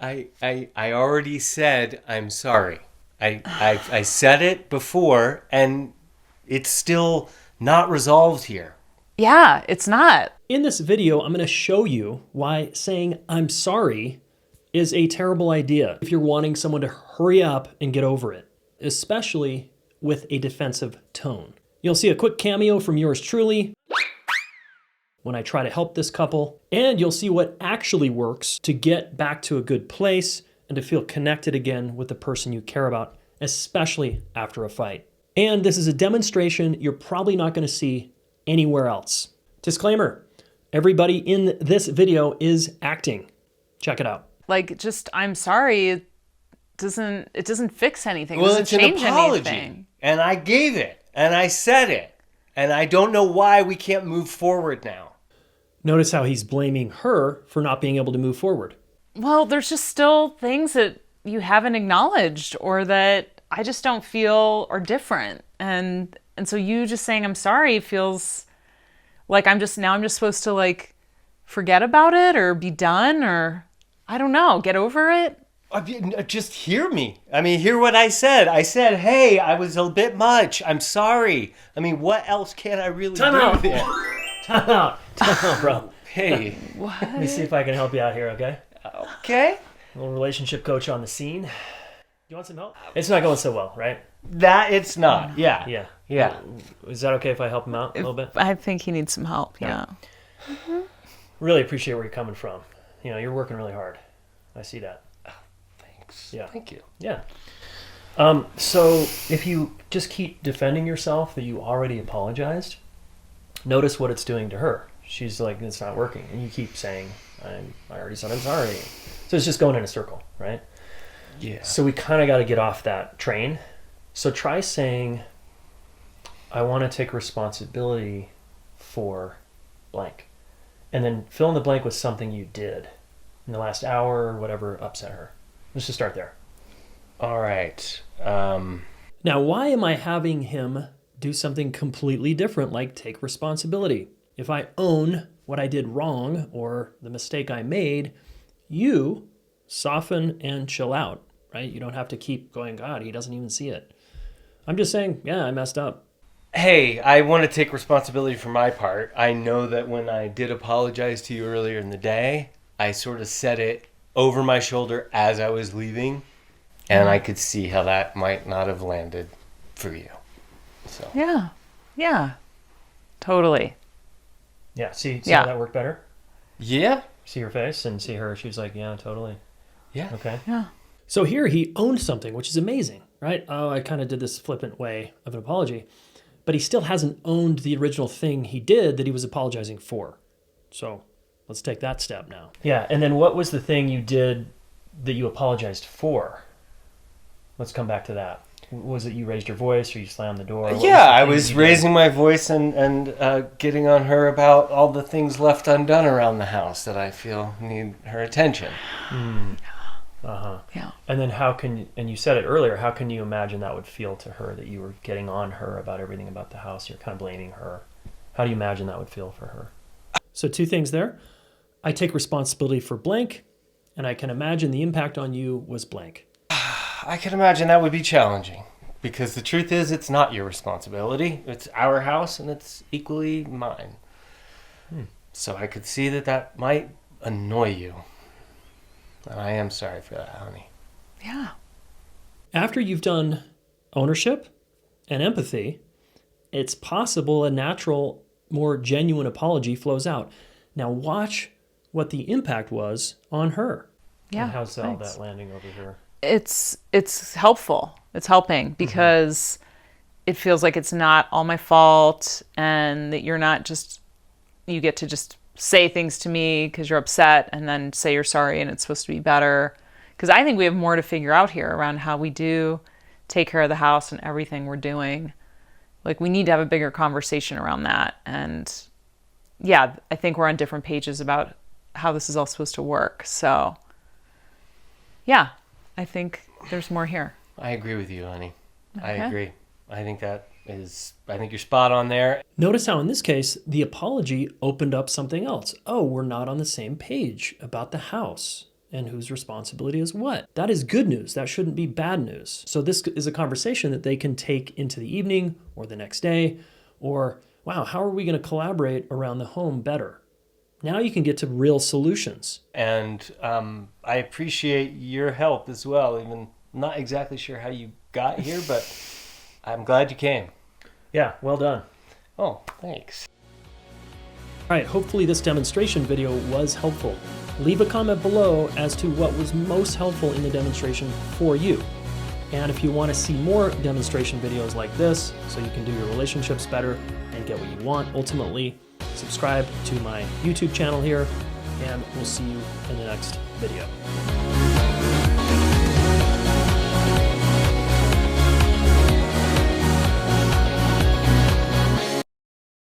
I already said I'm sorry. I said it before, and it's still not resolved here. Yeah, it's not. In this video, I'm going to show you why saying I'm sorry is a terrible idea if you're wanting someone to hurry up and get over it, especially with a defensive tone. You'll see a quick cameo from yours truly when I try to help this couple, and you'll see what actually works to get back to a good place and to feel connected again with the person you care about, especially after a fight. And this is a demonstration you're probably not going to see anywhere else. Disclaimer, everybody in this video is acting. Check it out. Like, just I'm sorry, it doesn't fix anything. Well, it it's doesn't an change apology, anything. and I gave it, and I said it, and I don't know why we can't move forward now. Notice how he's blaming her for not being able to move forward. Well, there's just still things that you haven't acknowledged or that I just don't feel are different. And so you just saying I'm sorry feels like I'm just supposed to like forget about it or be done or I don't know, get over it. Just hear me. I mean, hear what I said. I said, hey, I was a bit much. I'm sorry. I mean, what else can I really do there? Time out, bro. Hey. What? Let me see if I can help you out here, okay? Okay. A little relationship coach on the scene. You want some help? It's not going so well, right? That it's not. Yeah. Yeah. Is that okay if I help him out a little bit? I think he needs some help, yeah. Really appreciate where you're coming from. You know, you're working really hard. I see that. Thanks. Yeah. Thank you. Yeah. So if you just keep defending yourself that you already apologized, notice what it's doing to her. She's like, it's not working. And you keep saying, I already said I'm sorry. So it's just going in a circle, right? Yeah. So we kind of got to get off that train. So try saying, I want to take responsibility for blank. And then fill in the blank with something you did in the last hour or whatever upset her. Let's just start there. All right. Now, why am I having him do something completely different, like take responsibility? If I own what I did wrong or the mistake I made, you soften and chill out, right? You don't have to keep going, God, he doesn't even see it. I'm just saying, yeah, I messed up. Hey, I want to take responsibility for my part. I know that when I did apologize to you earlier in the day, I sort of said it over my shoulder as I was leaving, and I could see how that might not have landed for you. So Yeah. Totally. Yeah, see Yeah. how that worked better? yeah, See her face and see her. She was like, yeah, totally. yeah. Okay. Yeah. So here he owned something, which is amazing, right? Oh, I kind of did this flippant way of an apology, but he still hasn't owned the original thing he did that he was apologizing for. So let's take that step now. Yeah, and then what was the thing you did that you apologized for? Let's come back to that. Was it you raised your voice or you slammed the door? What Yeah, I the thing was you did? raising my voice and getting on her about all the things left undone around the house that I feel need her attention. Uh-huh. Yeah. And then and you said it earlier, how can you imagine that would feel to her that you were getting on her about everything about the house? You're kind of blaming her. How do you imagine that would feel for her? So 2 things there. I take responsibility for blank, and I can imagine the impact on you was blank. I can imagine that would be challenging because the truth is it's not your responsibility. It's our house and it's equally mine. So I could see that might annoy you. And I am sorry for that, honey. Yeah. After you've done ownership and empathy, it's possible a natural, more genuine apology flows out. Now watch what the impact was on her. Yeah. And how's all thanks. that landing over here? It's helpful. It's helping because it feels like it's not all my fault and that you get to just say things to me because you're upset and then say you're sorry and it's supposed to be better. Because I think we have more to figure out here around how we do take care of the house and everything we're doing. Like we need to have a bigger conversation around that. And yeah, I think we're on different pages about how this is all supposed to work. So yeah, I think there's more here. I agree with you, honey. I Okay. agree. I think you're spot on there. Notice how in this case, the apology opened up something else. Oh, we're not on the same page about the house. and whose responsibility is what. That is good news. That shouldn't be bad news. So this is a conversation that they can take into the evening or the next day, or, wow, how are we going to collaborate around the home better? Now you can get to real solutions. And I appreciate your help as well. Even not exactly sure how you got here, but I'm glad you came. Yeah, well done. Oh, thanks. All right, hopefully this demonstration video was helpful. Leave a comment below as to what was most helpful in the demonstration for you. And if you want to see more demonstration videos like this, so you can do your relationships better and get what you want ultimately, subscribe to my YouTube channel here, and we'll see you in the next video.